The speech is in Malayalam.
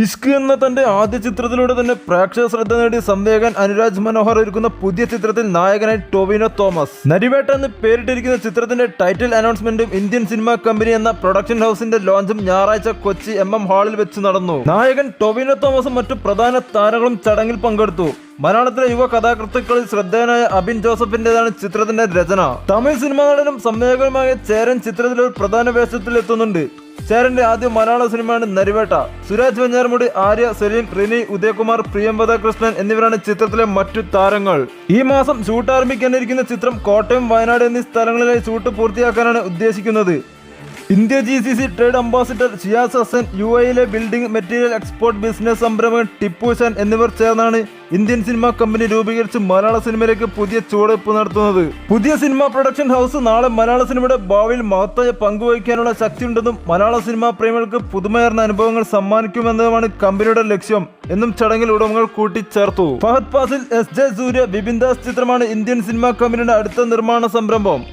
ഇഷ്ക് എന്ന തന്റെ ആദ്യ ചിത്രത്തിലൂടെ തന്നെ പ്രേക്ഷക ശ്രദ്ധ നേടി സംവേഗൻ അനുരാജ് മനോഹർ ഒരുക്കുന്ന പുതിയ ചിത്രത്തിൽ നായകനായി ടൊവിനോ തോമസ്. നരിവേട്ട എന്ന് പേരിട്ടിരിക്കുന്ന ചിത്രത്തിന്റെ ടൈറ്റിൽ അനൗൺസ്മെന്റും ഇന്ത്യൻ സിനിമാ കമ്പനി എന്ന പ്രൊഡക്ഷൻ ഹൗസിന്റെ ലോഞ്ചും ഞായറാഴ്ച കൊച്ചി MM ഹാളിൽ വെച്ച് നടന്നു. നായകൻ ടൊവിനോ തോമസും മറ്റു പ്രധാന താരങ്ങളും ചടങ്ങിൽ പങ്കെടുത്തു. മലയാളത്തിലെ യുവ കഥാകൃത്തുക്കളിൽ ശ്രദ്ധേയനായ അബിൻ ജോസഫിന്റേതാണ് ചിത്രത്തിന്റെ രചന. തമിഴ് സിനിമാ നടനും സംവേദകനുമായ ചേരൻ ചിത്രത്തിൽ ഒരു പ്രധാന വേഷത്തിൽ എത്തുന്നുണ്ട്. ചേരന്റെ ആദ്യ മലയാള സിനിമയാണ് നരിവേട്ട. സുരാജ് വെഞ്ഞാറമൂടി, ആര്യ, സലീം, റിനി, ഉദയകുമാർ, പ്രിയംവദ കൃഷ്ണൻ എന്നിവരാണ് ചിത്രത്തിലെ മറ്റു താരങ്ങൾ. ഈ മാസം ഷൂട്ട് ആരംഭിക്കാനിരിക്കുന്ന ചിത്രം കോട്ടയം, വയനാട് എന്നീ സ്ഥലങ്ങളിലായി ഷൂട്ട് പൂർത്തിയാക്കാനാണ് ഉദ്ദേശിക്കുന്നത്. India GCC trade ambassador Shiyas Hasan, UAE building material export business സംരംഭകൻ ടിപ്പു ഷാൻ എന്നിവർ ചേർന്നാണ് ഇന്ത്യൻ സിനിമാ കമ്പനി രൂപീകരിച്ച് മലയാള സിനിമയിലേക്ക് പുതിയ ചുവടുവെപ്പ് നടത്തുന്നത്. പുതിയ സിനിമാ പ്രൊഡക്ഷൻ ഹൗസ് നാളെ മലയാള സിനിമയുടെ ഭാവിയിൽ മഹത്തായ പങ്കുവഹിക്കാനുള്ള ശക്തിയുണ്ടെന്നും മലയാള സിനിമാ പ്രേമികൾക്ക് പുതുമയാർന്ന അനുഭവങ്ങൾ സമ്മാനിക്കുമെന്നതുമാണ് കമ്പനിയുടെ ലക്ഷ്യം എന്നും ചടങ്ങിൽ ഉടമകൾ കൂട്ടിച്ചേർത്തു. ഫഹദ് ഫാസിൽ, SJ സൂര്യ, ബിപിൻ ദാസ് ചിത്രമാണ് ഇന്ത്യൻ സിനിമാ കമ്പനിയുടെ അടുത്ത നിർമ്മാണ സംരംഭം.